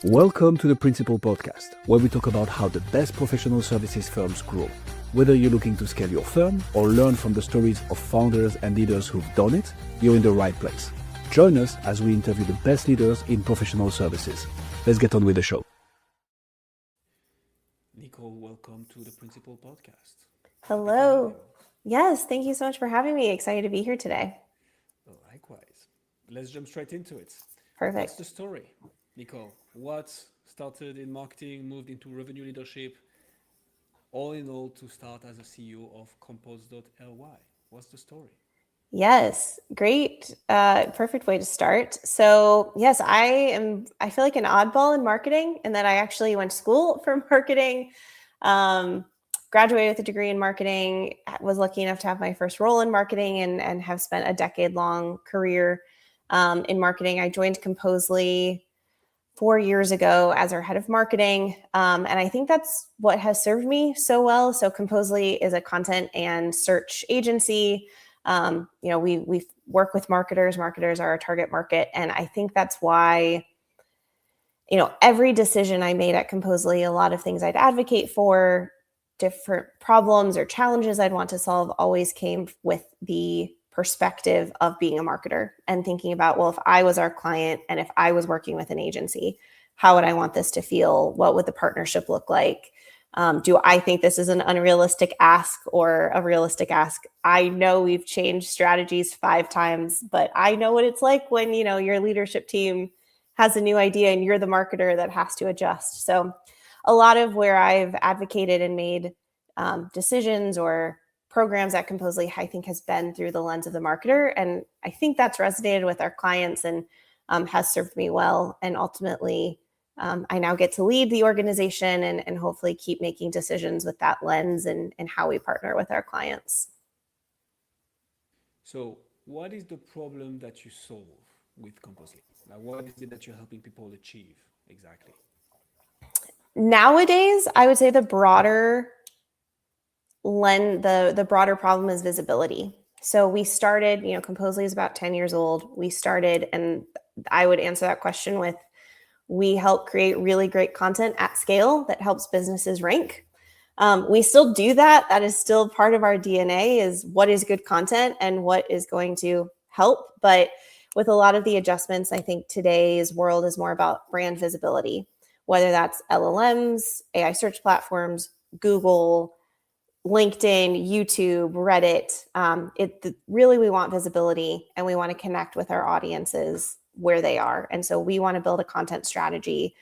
Welcome to the Principal Podcast, where we talk about how the best professional services firms grow. Whether you're looking to scale your firm or learn from the stories of founders and leaders who've done it, you're in the right place. Join us as we interview the best leaders in professional services. Let's get on with the show. Nicole, welcome to the Principal Podcast. Hello. Yes, thank you so much for having me. Excited to be here today. Likewise. Let's jump straight into it. Perfect. What's the story, Nicole? What started in marketing, moved into revenue leadership, all in all to start as a CEO of Compose.ly? What's the story? Yes, great. Perfect way to start. So yes, I feel like an oddball in marketing, and that I actually went to school for marketing, graduated with a degree in marketing, was lucky enough to have my first role in marketing and have spent a decade-long career in marketing. I joined Compose.ly 4 years ago as our head of marketing. And I think that's what has served me so well. So Compose.ly is a content and search agency. We work with marketers. Marketers are our target market. And I think that's why, every decision I made at Compose.ly, a lot of things I'd advocate for, different problems or challenges I'd want to solve always came with the perspective of being a marketer and thinking about, well, if I was our client and if I was working with an agency, how would I want this to feel? What would the partnership look like? Do I think this is an unrealistic ask or a realistic ask? I know we've changed strategies 5 times, but I know what it's like when, your leadership team has a new idea and you're the marketer that has to adjust. So a lot of where I've advocated and made decisions or programs at Compose.ly, I think, has been through the lens of the marketer. And I think that's resonated with our clients and has served me well. And ultimately, I now get to lead the organization and hopefully keep making decisions with that lens and how we partner with our clients. So what is the problem that you solve with Compose.ly? Like, what is it that you're helping people achieve exactly? Nowadays, I would say the broader problem is visibility. So we started, Compose.ly is about 10 years old. We started, and I would answer that question with, we help create really great content at scale that helps businesses rank. We still do that. That is still part of our DNA, is what is good content and what is going to help. But with a lot of the adjustments, I think today's world is more about brand visibility, whether that's LLMs, AI search platforms, Google, LinkedIn, YouTube, Reddit. Really, we want visibility and we want to connect with our audiences where they are. And so we want to build a content strategy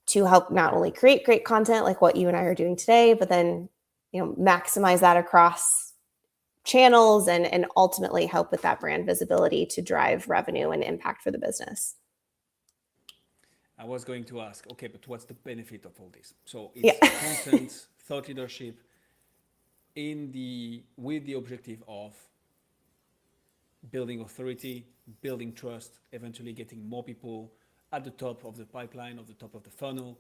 to help not only create great content like what you and I are doing today, but then, maximize that across channels and ultimately help with that brand visibility to drive revenue and impact for the business. I was going to ask, okay, but what's the benefit of all this? So it's content, thought leadership, with the objective of building authority, building trust, eventually getting more people at the top of the pipeline, of the top of the funnel,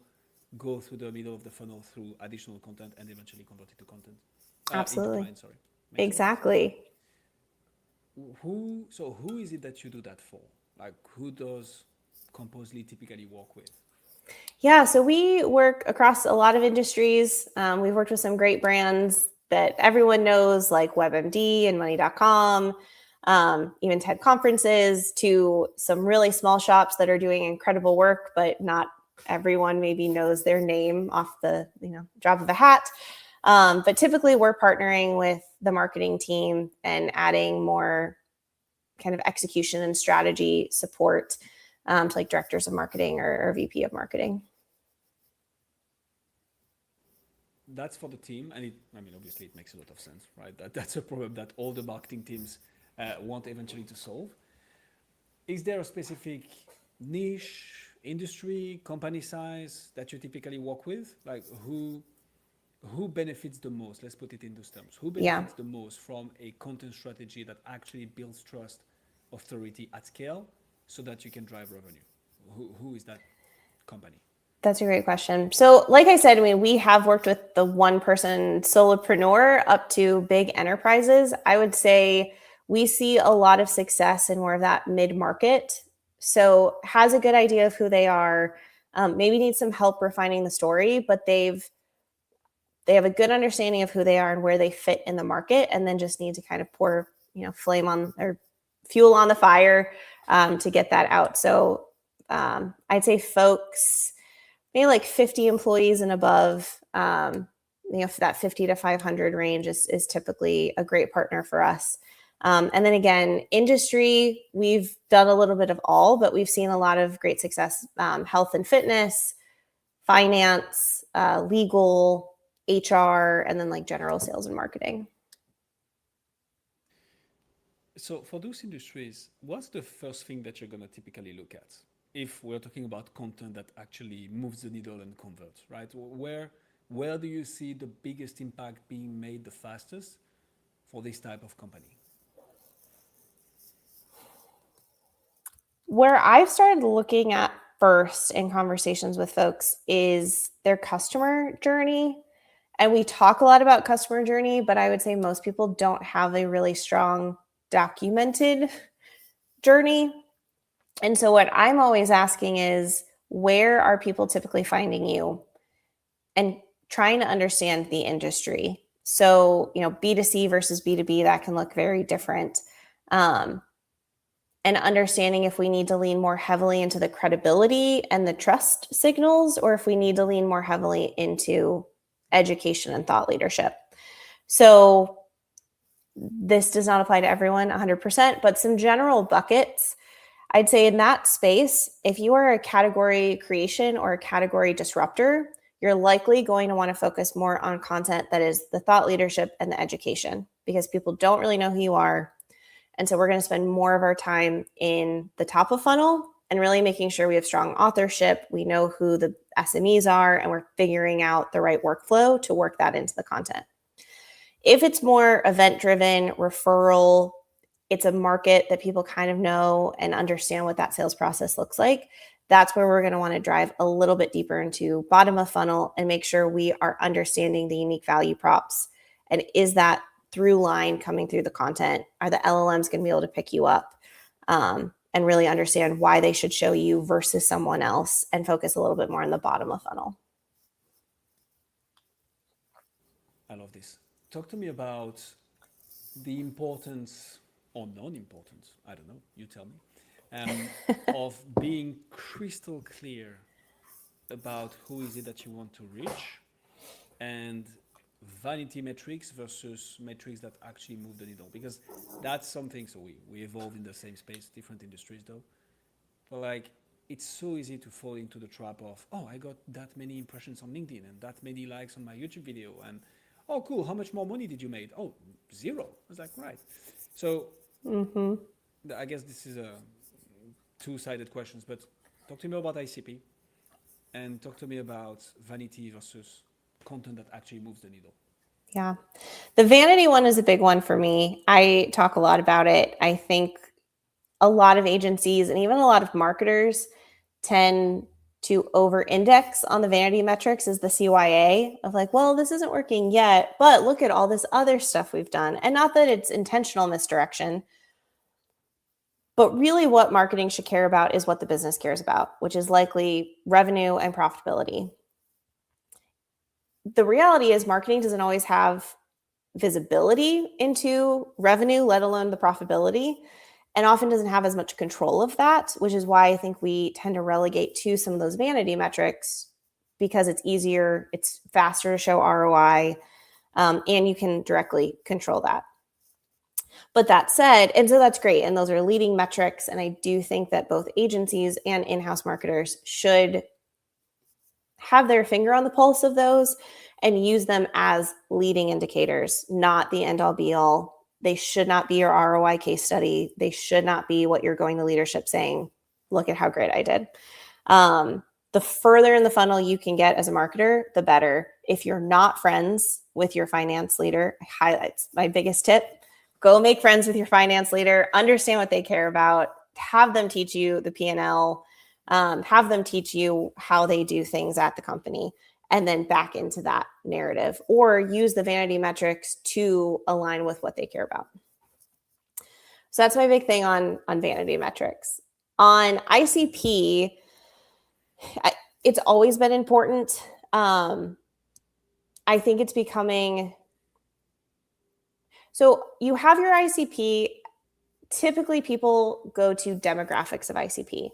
go through the middle of the funnel through additional content, and eventually convert it to content. Absolutely. Client, sorry. Exactly. Who is it that you do that for? Like, who does Compose.ly typically work with? Yeah, so we work across a lot of industries. We've worked with some great brands that everyone knows, like WebMD and Money.com, even TED conferences, to some really small shops that are doing incredible work, but not everyone maybe knows their name off the drop of a hat. But typically we're partnering with the marketing team and adding more kind of execution and strategy support to like directors of marketing or VP of marketing. That's for the team, and obviously it makes a lot of sense, right? That's a problem that all the marketing teams want eventually to solve. Is there a specific niche, industry, company size that you typically work with? Like, who benefits the most? Let's put it in those terms. Who benefits the most from a content strategy that actually builds trust, authority at scale, so that you can drive revenue? Who is that company? That's a great question. So like I said, we have worked with the one-person solopreneur up to big enterprises. I would say we see a lot of success in more of that mid-market So has a good idea of who they are, maybe needs some help refining the story, but they have a good understanding of who they are and where they fit in the market, and then just need to kind of pour, flame on or fuel on the fire to get that out. So I'd say folks, maybe like 50 employees and above, that 50 to 500 range is typically a great partner for us. And then again, industry, we've done a little bit of all, but we've seen a lot of great success, health and fitness, finance, legal, HR, and then like general sales and marketing. So for those industries, what's the first thing that you're going to typically look at if we're talking about content that actually moves the needle and converts, right? Where do you see the biggest impact being made the fastest for this type of company? Where I've started looking at first in conversations with folks is their customer journey. And we talk a lot about customer journey, but I would say most people don't have a really strong documented journey. And so what I'm always asking is, where are people typically finding you? And trying to understand the industry. So, B2C versus B2B, that can look very different. And understanding if we need to lean more heavily into the credibility and the trust signals, or if we need to lean more heavily into education and thought leadership. So this does not apply to everyone 100%, but some general buckets. I'd say in that space, if you are a category creation or a category disruptor, you're likely going to want to focus more on content that is the thought leadership and the education, because people don't really know who you are. And so we're going to spend more of our time in the top of funnel and really making sure we have strong authorship. We know who the SMEs are, and we're figuring out the right workflow to work that into the content. If it's more event-driven, referral, it's a market that people kind of know and understand what that sales process looks like, that's where we're going to want to drive a little bit deeper into bottom of funnel and make sure we are understanding the unique value props. And is that through line coming through the content? Are the LLMs going to be able to pick you up and really understand why they should show you versus someone else, and focus a little bit more on the bottom of funnel? I love this. Talk to me about the importance or non-importance, I don't know, you tell me, of being crystal clear about who is it that you want to reach, and vanity metrics versus metrics that actually move the needle, because that's something. So we evolve in the same space, different industries though, but like it's so easy to fall into the trap of, oh, I got that many impressions on LinkedIn and that many likes on my YouTube video, and oh cool, how much more money did you make? Oh, zero. I was like, right. So I guess this is a two-sided questions, but talk to me about ICP and talk to me about vanity versus content that actually moves the needle. Yeah. The vanity one is a big one for me. I talk a lot about it. I think a lot of agencies and even a lot of marketers tend to over-index on the vanity metrics as the CYA of like, well, this isn't working yet, but look at all this other stuff we've done. And not that it's intentional misdirection, but really what marketing should care about is what the business cares about, which is likely revenue and profitability. The reality is marketing doesn't always have visibility into revenue, let alone the profitability, and often doesn't have as much control of that, which is why I think we tend to relegate to some of those vanity metrics, because it's easier, it's faster to show ROI, and you can directly control that. But that said, and so that's great, and those are leading metrics, and I do think that both agencies and in-house marketers should have their finger on the pulse of those and use them as leading indicators, not the end all be all. They should not be your ROI case study. They should not be what you're going to leadership saying, look at how great I did. The further in the funnel you can get as a marketer, the better. If you're not friends with your finance leader, highlights my biggest tip: go make friends with your finance leader, understand what they care about, have them teach you the P&L, have them teach you how they do things at the company, and then back into that narrative, or use the vanity metrics to align with what they care about. So that's my big thing on vanity metrics. On ICP, it's always been important. I think it's becoming, so you have your ICP. Typically people go to demographics of ICP,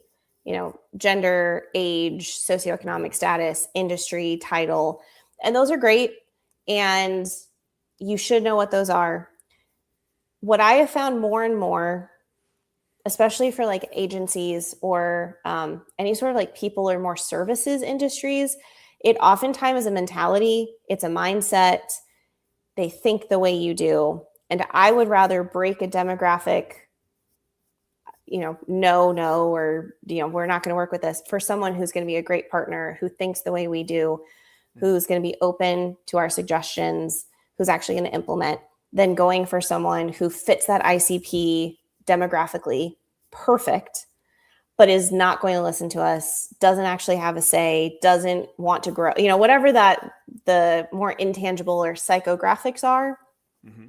gender, age, socioeconomic status, industry, title, and those are great. And you should know what those are. What I have found more and more, especially for like agencies or any sort of like people or more services industries, it oftentimes is a mentality, it's a mindset. They think the way you do. And I would rather break a demographic, no, or, we're not going to work with this, for someone who's going to be a great partner, who thinks the way we do, who's going to be open to our suggestions, who's actually going to implement, than going for someone who fits that ICP demographically perfect, but is not going to listen to us, doesn't actually have a say, doesn't want to grow, whatever that the more intangible or psychographics are. Mm-hmm.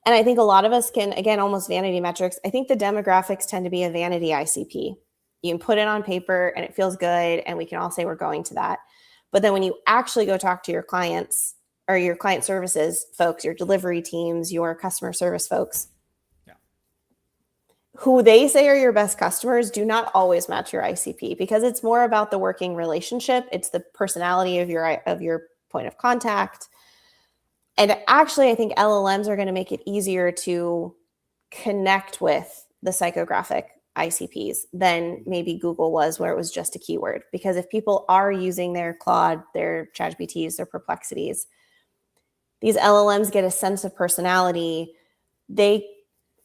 And I think a lot of us can, again, almost vanity metrics. I think the demographics tend to be a vanity ICP. You can put it on paper and it feels good, and we can all say we're going to that. But then when you actually go talk to your clients or your client services folks, your delivery teams, your customer service folks, who they say are your best customers do not always match your ICP, because it's more about the working relationship. It's the personality of your point of contact. And actually, I think LLMs are going to make it easier to connect with the psychographic ICPs than maybe Google was, where it was just a keyword. Because if people are using their Claude, their ChatGPTs, their Perplexities, these LLMs get a sense of personality. They,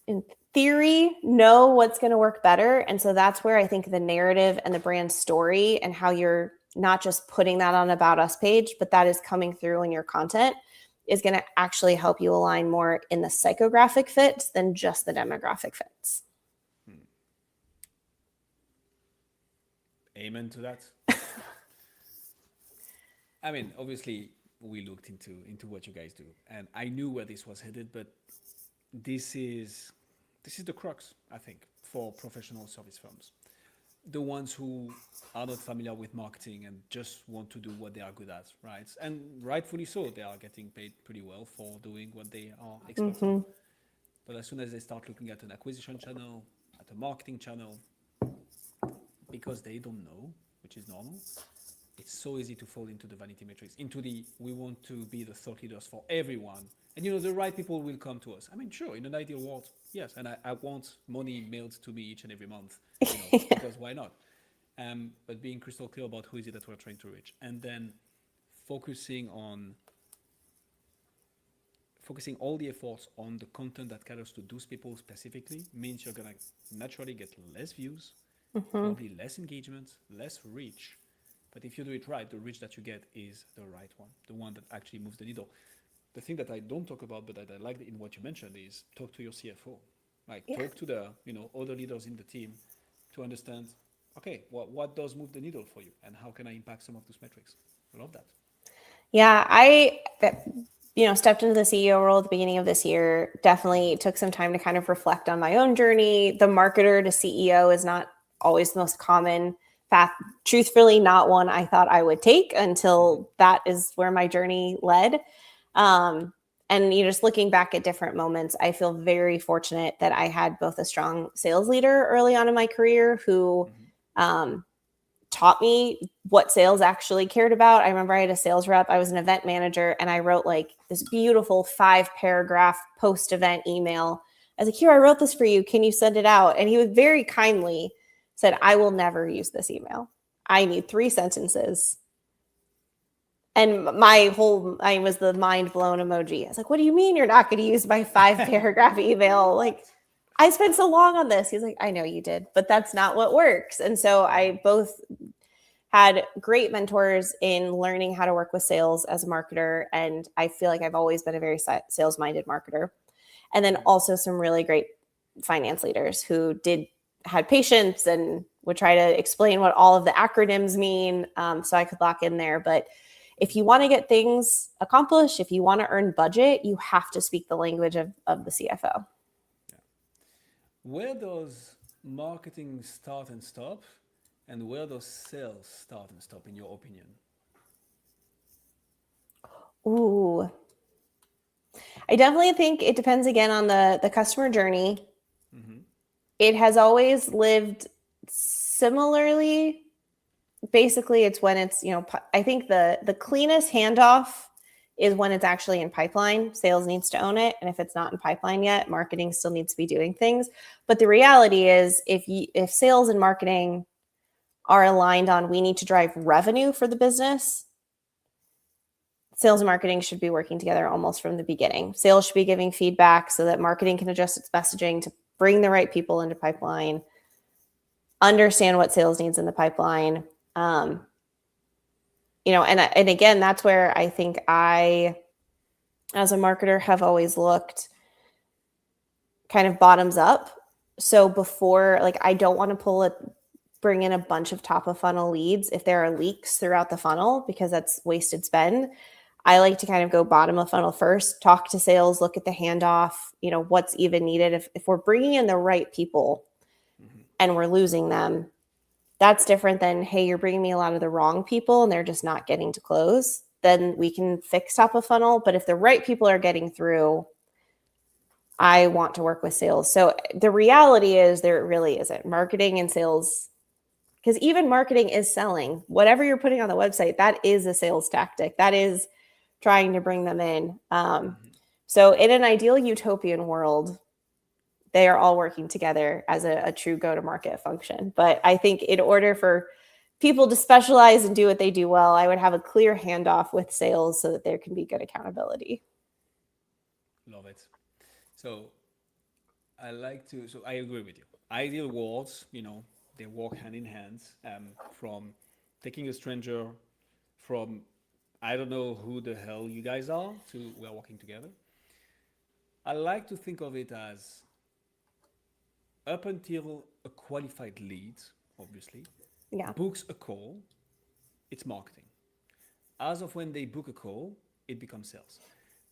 in theory, know what's going to work better. And so that's where I think the narrative and the brand story, and how you're not just putting that on About Us page, but that is coming through in your content, is going to actually help you align more in the psychographic fits than just the demographic fits. Amen to that. I mean, obviously, we looked into what you guys do, and I knew where this was headed, but this is the crux, I think, for professional service firms. The ones who are not familiar with marketing and just want to do what they are good at, right? And rightfully so, they are getting paid pretty well for doing what they are experts Mm-hmm. on. But as soon as they start looking at an acquisition channel, at a marketing channel, because they don't know, which is normal, it's so easy to fall into the vanity metrics, into the we want to be the thought leaders for everyone. And the right people will come to us. I mean, sure, in an ideal world, yes. And I want money mailed to me each and every month, because why not? But being crystal clear about who is it that we're trying to reach. And then focusing all the efforts on the content that caters to those people specifically means you're going to naturally get less views, probably less engagement, less reach. But if you do it right, the reach that you get is the right one, the one that actually moves the needle. The thing that I don't talk about, but that I like in what you mentioned, is talk to your CFO. Talk to the other leaders in the team to understand, okay, what does move the needle for you, and how can I impact some of those metrics? I love that. Yeah, I stepped into the CEO role at the beginning of this year. Definitely took some time to kind of reflect on my own journey. The marketer to CEO is not always the most common path. Truthfully, not one I thought I would take until that is where my journey led. And just looking back at different moments, I feel very fortunate that I had both a strong sales leader early on in my career who taught me what sales actually cared about. I remember I had a sales rep. I was an event manager, and I wrote like this beautiful 5-paragraph post-event email. I was like, here, I wrote this for you. Can you send it out? And he was very kindly said, I will never use this email. I need 3 sentences. And I was the mind blown emoji. I was like, what do you mean you're not going to use my 5-paragraph email? Like, I spent so long on this. He's like, I know you did, but that's not what works. And so I both had great mentors in learning how to work with sales as a marketer. And I feel like I've always been a very sales-minded marketer. And then also some really great finance leaders who had patience and would try to explain what all of the acronyms mean, so I could lock in there. But if you want to get things accomplished, if you want to earn budget, you have to speak the language of the CFO. Yeah. Where does marketing start and stop, and where does sales start and stop, in your opinion? Ooh, I definitely think it depends again on the customer journey. Mm-hmm. It has always lived similarly. Basically, it's when it's, I think the cleanest handoff is when it's actually in pipeline. Sales needs to own it, and if it's not in pipeline yet, marketing still needs to be doing things. But the reality is, if sales and marketing are aligned on we need to drive revenue for the business, sales and marketing should be working together almost from the beginning. Sales should be giving feedback so that marketing can adjust its messaging to bring the right people into pipeline, understand what sales needs in the pipeline. And again, that's where I think I, as a marketer, have always looked kind of bottoms up. So before, like, I don't want to bring in a bunch of top of funnel leads if there are leaks throughout the funnel, because that's wasted spend. I like to kind of go bottom of funnel first, talk to sales, look at the handoff, what's even needed. If we're bringing in the right people and we're losing them, that's different than, hey, you're bringing me a lot of the wrong people and they're just not getting to close. Then we can fix top of funnel. But if the right people are getting through, I want to work with sales. So the reality is there really isn't. Marketing and sales, because even marketing is selling. Whatever you're putting on the website, that is a sales tactic. That is trying to bring them in. So in an ideal utopian world, they are all working together as a true go-to-market function. But I think in order for people to specialize and do what they do well, I would have a clear handoff with sales so that there can be good accountability. Love it. So I agree with you. Ideal worlds, they walk hand in hand, from taking a stranger from, I don't know who the hell you guys are, to we're working together. I like to think of it as up until a qualified lead, obviously, Yeah. books a call, it's marketing. As of when they book a call, it becomes sales.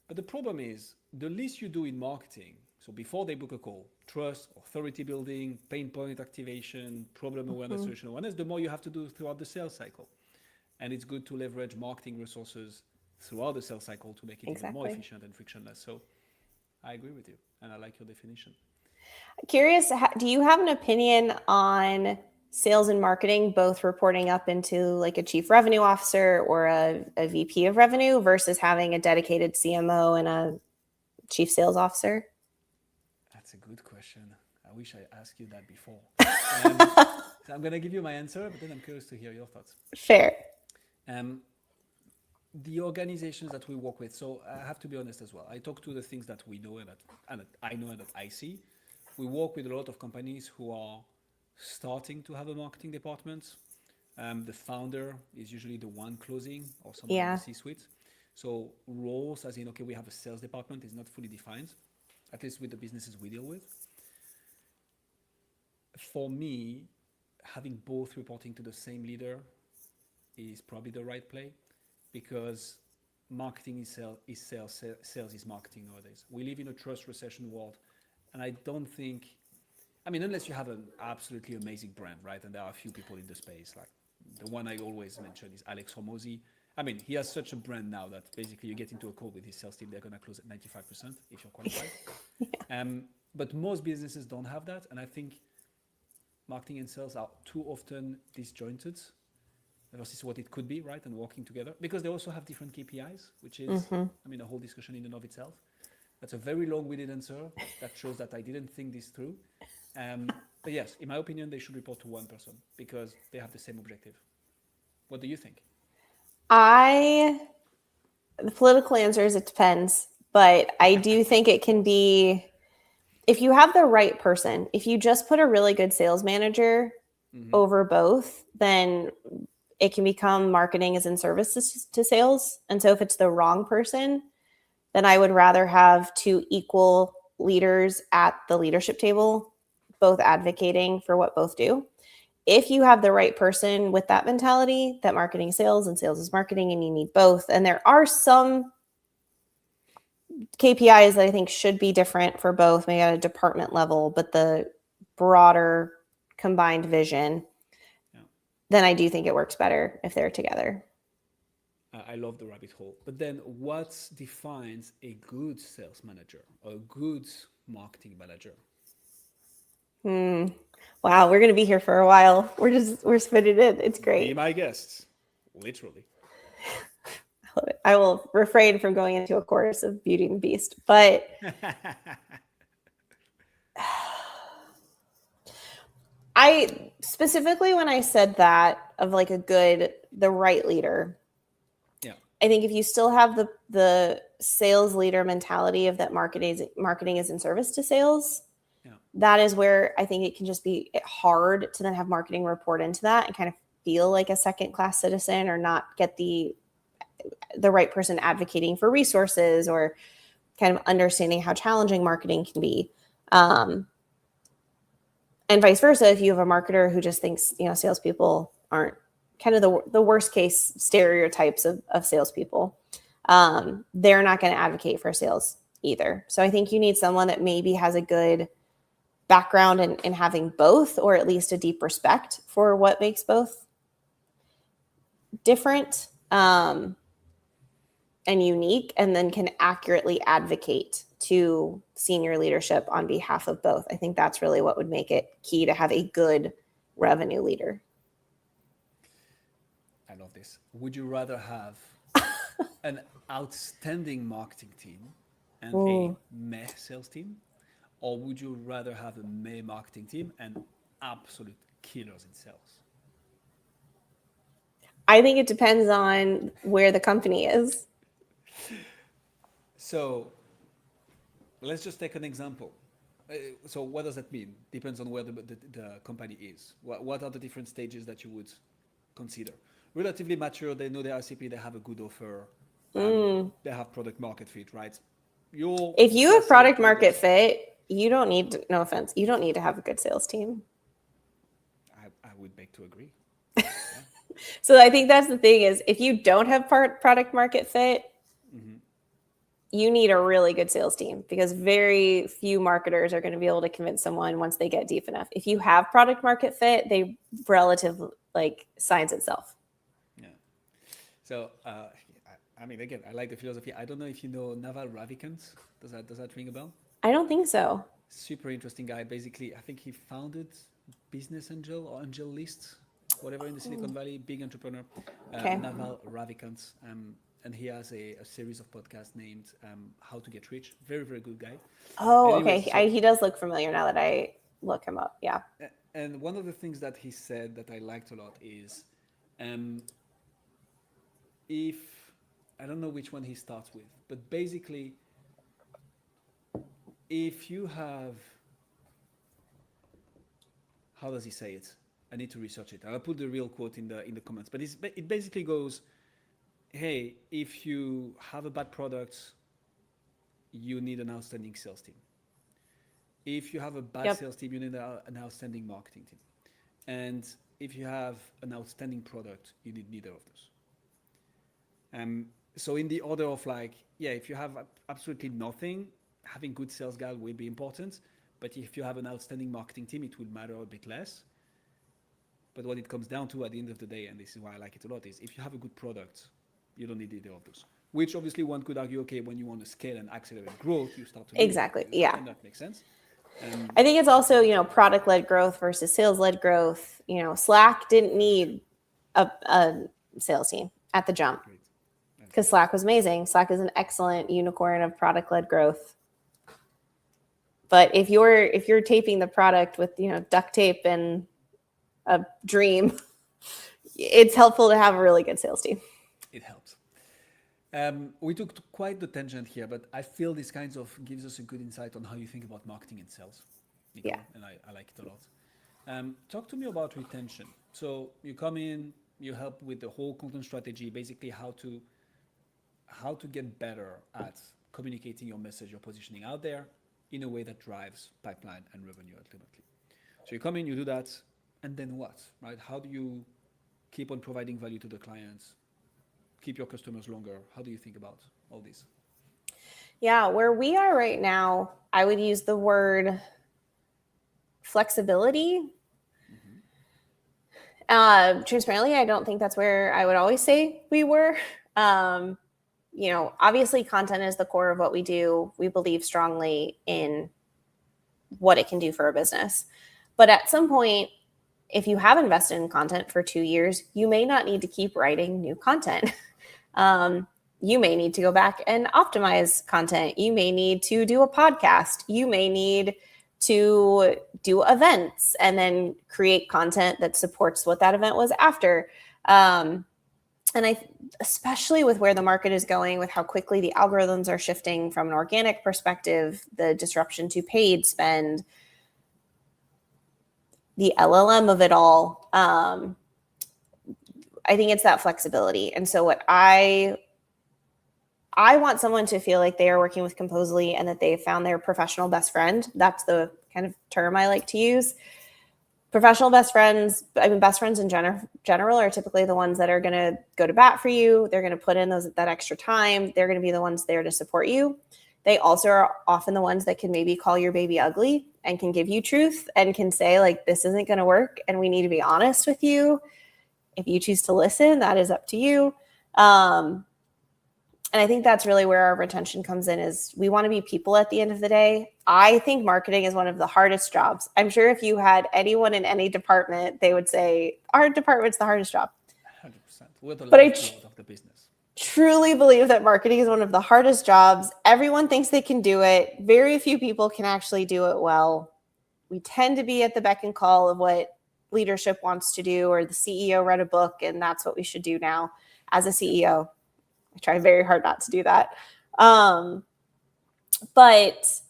But the problem is, the least you do in marketing, so before they book a call, trust, authority building, pain point activation, problem awareness, solution awareness, the more you have to do throughout the sales cycle. And it's good to leverage marketing resources throughout the sales cycle to make it even more efficient and frictionless. So I agree with you, and I like your definition. Curious, do you have an opinion on sales and marketing both reporting up into like a chief revenue officer or a VP of revenue versus having a dedicated CMO and a chief sales officer? That's a good question. I wish I asked you that before. So I'm going to give you my answer, but then I'm curious to hear your thoughts. Fair. The organizations that we work with, so I have to be honest as well. I talk to the things that we know and that I know and that I see. We work with a lot of companies who are starting to have a marketing department. The founder is usually the one closing, or someone in the C-suite. So roles, as in, okay, we have a sales department, is not fully defined, at least with the businesses we deal with. For me, having both reporting to the same leader is probably the right play, because marketing is sales, sales is marketing nowadays. We live in a trust recession world, and I don't think, unless you have an absolutely amazing brand, right? And there are a few people in the space, like the one I always mention is Alex Hormozy. He has such a brand now that basically you get into a call with his sales team, they're going to close at 95% if you're qualified. But most businesses don't have that, and I think marketing and sales are too often disjointed versus what it could be, right? And working together, because they also have different KPIs, which is, a whole discussion in and of itself. That's a very long-winded answer that shows that I didn't think this through. But yes, in my opinion, they should report to one person because they have the same objective. What do you think? The political answer is it depends, but I do think it can be, if you have the right person, if you just put a really good sales manager over both, then it can become marketing as in service to sales. And so if it's the wrong person, then I would rather have two equal leaders at the leadership table, both advocating for what both do. If you have the right person with that mentality, that marketing is sales and sales is marketing, and you need both. And there are some KPIs that I think should be different for both, maybe at a department level, but the broader combined vision, then I do think it works better if they're together. I love the rabbit hole. But then what defines a good sales manager or a good marketing manager? Wow, we're going to be here for a while. We're spinning it. It's Be great. my guest, literally. I will refrain from going into a course of Beauty and the Beast, but I specifically, when I said that of like the right leader, Yeah. I think if you still have the sales leader mentality of that marketing is in service to sales, that is where I think it can just be hard to then have marketing report into that and kind of feel like a second class citizen or not get the right person advocating for resources or kind of understanding how challenging marketing can be. And vice versa, if you have a marketer who just thinks, salespeople aren't kind of the worst case stereotypes of salespeople, they're not going to advocate for sales either. So I think you need someone that maybe has a good background in having both, or at least a deep respect for what makes both different and unique, and then can accurately advocate to senior leadership on behalf of both. I think that's really what would make it key to have a good revenue leader. I love this. Would you rather have an outstanding marketing team and a meh sales team? Or would you rather have a meh marketing team and absolute killers in sales? I think it depends on where the company is. So let's just take an example. So what does that mean? Depends on where the company is. What are the different stages that you would consider? Relatively mature, they know their ICP, they have a good offer, they have product market fit, right? If you have product market fit, you don't need to, no offense, you don't need to have a good sales team. I would beg to agree. So I think that's the thing is, if you don't have product market fit, you need a really good sales team, because very few marketers are going to be able to convince someone once they get deep enough. If you have product market fit, they relative signs itself. Yeah. So, I mean, again, I like the philosophy. I don't know if you know Naval Ravikant. Does that ring a bell? I don't think so. Super interesting guy. Basically, I think he founded Business Angel or Angel List, whatever, in the Silicon Valley, big entrepreneur. Naval Ravikant. And he has a series of podcasts named How to Get Rich. Very, very good guy. Oh, anyways, okay. He does look familiar now that I look him up. Yeah. And one of the things that he said that I liked a lot is, if, I don't know which one he starts with, but basically, if you have, how does he say it? I need to research it. I'll put the real quote in the comments. But it basically goes, hey, if you have a bad product, you need an outstanding sales team. If you have a bad sales team, you need an outstanding marketing team. And if you have an outstanding product, you need neither of those. So in the order of if you have absolutely nothing, having good sales guy will be important. But if you have an outstanding marketing team, it will matter a bit less. But what it comes down to at the end of the day, and this is why I like it a lot, is if you have a good product, you don't need either of those. Which obviously one could argue, okay, when you want to scale and accelerate growth, you start to exactly, yeah, and that makes sense. I think it's also product-led growth versus sales-led growth. Slack didn't need a sales team at the jump because Slack was amazing. Slack is an excellent unicorn of product-led growth. But if you're taping the product with duct tape and a dream, it's helpful to have a really good sales team. It helps. We took quite the tangent here, but I feel this kind of gives us a good insight on how you think about marketing and sales, Nicole, and I like it a lot. Talk to me about retention. So you come in, you help with the whole content strategy, basically how to get better at communicating your message, your positioning out there in a way that drives pipeline and revenue ultimately. So you come in, you do that, and then what, right? How do you keep on providing value to the clients, keep your customers longer? How do you think about all this? Yeah, where we are right now, I would use the word flexibility. Transparently, I don't think that's where I would always say we were. Obviously content is the core of what we do. We believe strongly in what it can do for a business. But at some point, if you have invested in content for 2 years, you may not need to keep writing new content. You may need to go back and optimize content. You may need to do a podcast. You may need to do events and then create content that supports what that event was after. And especially with where the market is going, with how quickly the algorithms are shifting from an organic perspective, the disruption to paid spend, the LLM of it all, I think it's that flexibility. And so what I want someone to feel like they are working with Composely and that they have found their professional best friend. That's the kind of term I like to use. Professional best friends, best friends in general are typically the ones that are going to go to bat for you. They're going to put in that extra time. They're going to be the ones there to support you. They also are often the ones that can maybe call your baby ugly and can give you truth and can say, like, this isn't going to work and we need to be honest with you. If you choose to listen, that is up to you. And I think that's really where our retention comes in, is we want to be people at the end of the day. I think marketing is one of the hardest jobs. I'm sure if you had anyone in any department, they would say our department's the hardest job. 100%. We're the But I lifeblood of the business. Truly believe that marketing is one of the hardest jobs. Everyone thinks they can do it. Very few people can actually do it well. We tend to be at the beck and call of what leadership wants to do, or the CEO read a book and that's what we should do now. As a CEO, I try very hard not to do that. But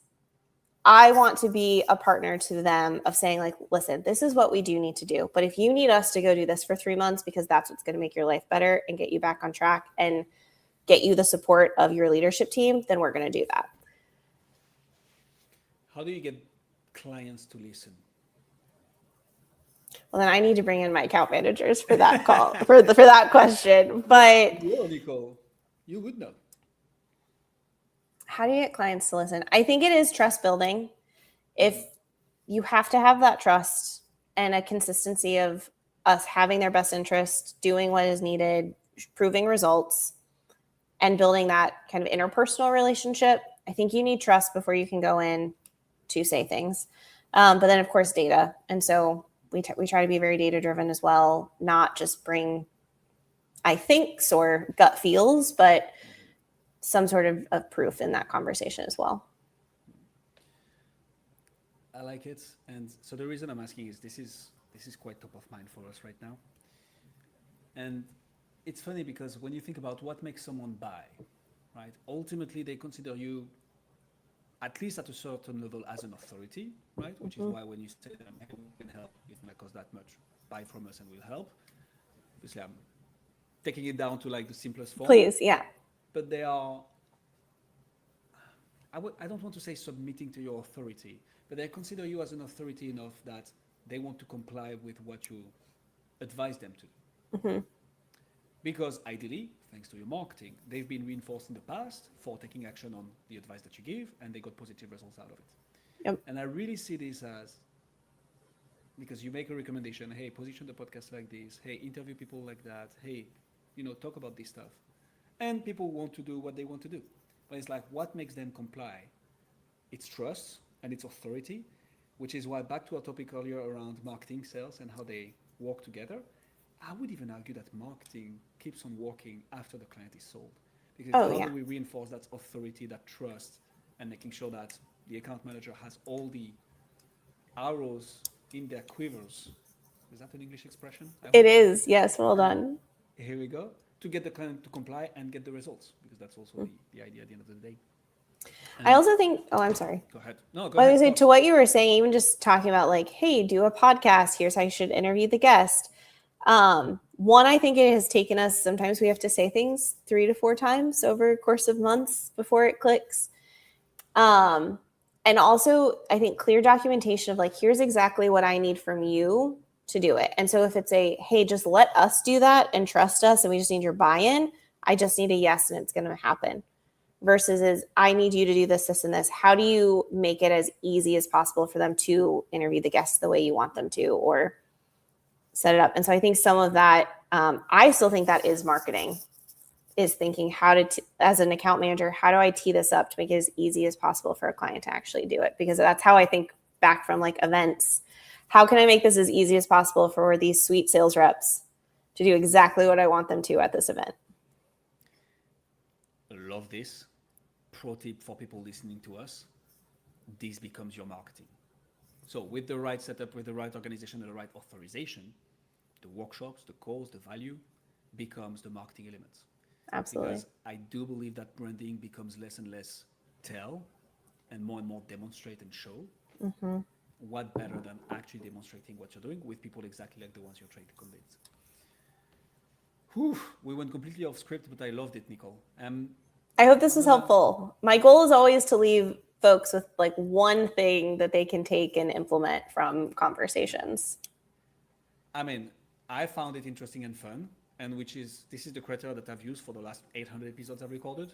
I want to be a partner to them of saying, like, listen, this is what we do need to do. But if you need us to go do this for 3 months because that's what's going to make your life better and get you back on track and get you the support of your leadership team, then we're going to do that. How do you get clients to listen? Well, then I need to bring in my account managers for that call, for that question. But Well, Nicole, you would know. How do you get clients to listen? I think it is trust building. If you have to have that trust and a consistency of us having their best interest, doing what is needed, proving results, and building that kind of interpersonal relationship, I think you need trust before you can go in to say things. But then, of course, data. And so we try to be very data driven as well, not just bring I thinks or gut feels, but some sort of proof in that conversation as well. I like it. And so the reason I'm asking is this is quite top of mind for us right now. And it's funny because when you think about what makes someone buy, right? Ultimately, they consider you, at least at a certain level, as an authority, right? Which is why when you say to them, hey, we can help, it's not cost that much, buy from us and we'll help. Obviously, I'm taking it down to like the simplest form. Please, yeah. But they are, I don't want to say submitting to your authority, but they consider you as an authority enough that they want to comply with what you advise them to. Mm-hmm. Because ideally, thanks to your marketing, they've been reinforced in the past for taking action on the advice that you give, and they got positive results out of it. Yep. And I really see this as, because you make a recommendation, hey, position the podcast like this, hey, interview people like that, hey, talk about this stuff. And people want to do what they want to do. But it's like, what makes them comply? It's trust and it's authority, which is why, back to our topic earlier around marketing, sales, and how they work together, I would even argue that marketing keeps on working after the client is sold. Because how do we reinforce that authority, that trust, and making sure that the account manager has all the arrows in their quivers? Is that an English expression? It is, yes, well done. Here we go. To get the client to comply and get the results, because that's also the idea at the end of the day. I also think, I'm sorry. Go ahead. No, go ahead. I was going to say, to what you were saying, even just talking about like, hey, do a podcast. Here's how you should interview the guest. One, I think it has taken us, sometimes we have to say things 3 to 4 times over a course of months before it clicks. And also, I think clear documentation of like, here's exactly what I need from you to do it. And so if it's hey, just let us do that and trust us and we just need your buy-in, I just need a yes and it's going to happen. Versus I need you to do this, this, and this. How do you make it as easy as possible for them to interview the guests the way you want them to, or set it up. And so I think some of that, I still think that is marketing, is thinking how to, as an account manager, how do I tee this up to make it as easy as possible for a client to actually do it? Because that's how I think back from like events. How can I make this as easy as possible for these sweet sales reps to do exactly what I want them to at this event? Love this. Pro tip for people listening to us. This becomes your marketing. So with the right setup, with the right organization, and the right authorization, the workshops, the calls, the value becomes the marketing elements. Absolutely. Because I do believe that branding becomes less and less tell and more demonstrate and show. Mm-hmm. What better than actually demonstrating what you're doing with people exactly like the ones you're trying to convince? Whew, we went completely off script, but I loved it, Nicole. I hope this was helpful. My goal is always to leave folks with like one thing that they can take and implement from conversations. I mean, I found it interesting and fun, and this is the criteria that I've used for the last 800 episodes I've recorded.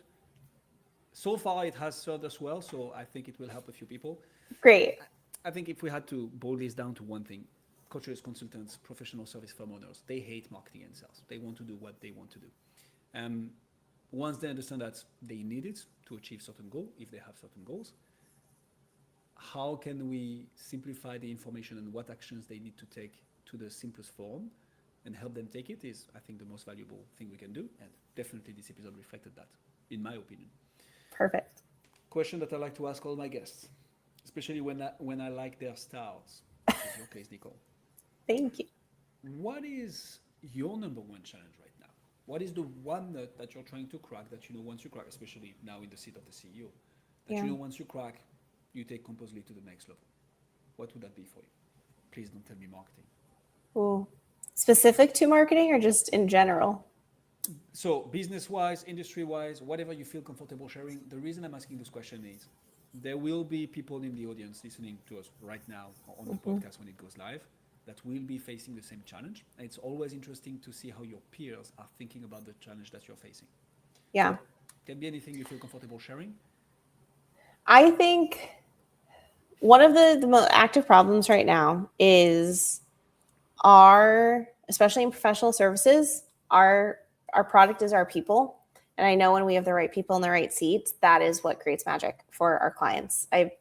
So far, it has served us well, so I think it will help a few people. Great. I think if we had to boil this down to one thing, coaches, consultants, professional service firm owners, they hate marketing and sales. They want to do what they want to do. Once they understand that they need it to achieve certain goal, if they have certain goals, how can we simplify the information and what actions they need to take to the simplest form and help them take it is, I think, the most valuable thing we can do. And definitely this episode reflected that, in my opinion. Perfect. Question that I like to ask all my guests, especially when I like their styles, which is your case, Nicole. Thank you. What is your number one challenge right now? What is the one nut that you're trying to crack that you know once you crack, especially now in the seat of the CEO, that you know once you crack, you take Composely to the next level? What would that be for you? Please don't tell me marketing. Ooh. Specific to marketing or just in general? So business-wise, industry-wise, whatever you feel comfortable sharing. The reason I'm asking this question is there will be people in the audience listening to us right now or on the podcast when it goes live that will be facing the same challenge. And it's always interesting to see how your peers are thinking about the challenge that you're facing. Yeah. So, can be anything you feel comfortable sharing? I think one of the most active problems right now is especially in professional services, our product is our people. And I know when we have the right people in the right seats, that is what creates magic for our clients. I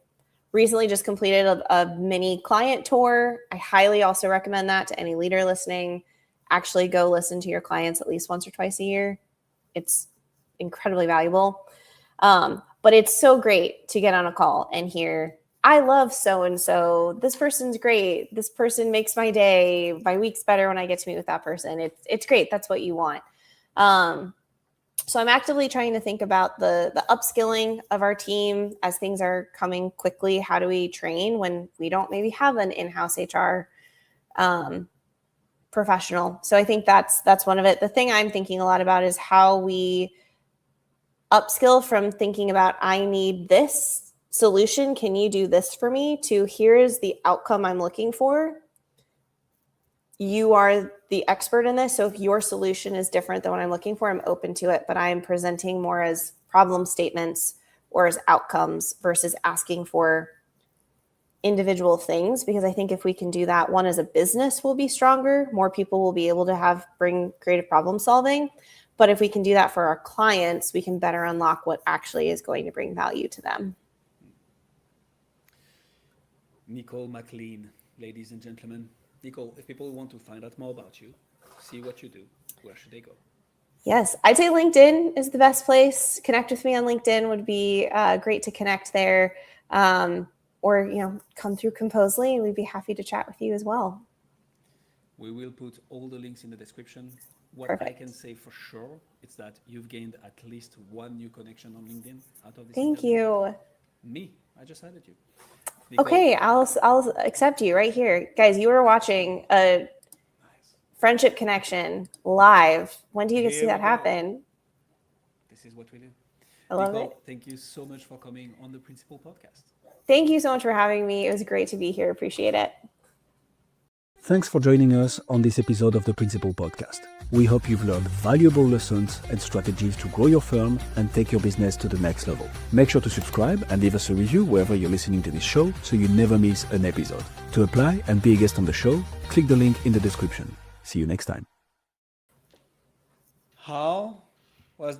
recently just completed a mini client tour. I highly also recommend that to any leader listening. Actually go listen to your clients at least once or twice a year. It's incredibly valuable. But it's so great to get on a call and hear, I love so-and-so. This person's great. This person makes my day. My week's better when I get to meet with that person. It's great. That's what you want. So I'm actively trying to think about the upskilling of our team as things are coming quickly. How do we train when we don't maybe have an in-house HR professional? So I think that's one of it. The thing I'm thinking a lot about is how we upskill from thinking about, I need this solution. Can you do this for me? To here is the outcome I'm looking for. You are the expert in this. So if your solution is different than what I'm looking for, I'm open to it, but I am presenting more as problem statements or as outcomes versus asking for individual things. Because I think if we can do that, one, as a business will be stronger. More people will be able to bring creative problem solving. But if we can do that for our clients, we can better unlock what actually is going to bring value to them. Nicole MacLean, ladies and gentlemen. Nicole, if people want to find out more about you, see what you do, where should they go? Yes, I'd say LinkedIn is the best place. Connect with me on LinkedIn would be great to connect there. Or, come through Composely and we'd be happy to chat with you as well. We will put all the links in the description. What Perfect. I can say for sure is that you've gained at least one new connection on LinkedIn out of this. Thank you. Me, I just added you. Nicole, okay, I'll accept you right here. Guys, you are watching a friendship connection live. When do you get to see that happen? This is what we do. I love Nicole, it. thank you so much for coming on the Principal Podcast. Thank you so much for having me. It was great to be here. Appreciate it. Thanks for joining us on this episode of the Principal Podcast. We hope you've learned valuable lessons and strategies to grow your firm and take your business to the next level. Make sure to subscribe and leave us a review wherever you're listening to this show so you never miss an episode. To apply and be a guest on the show, click the link in the description. See you next time. How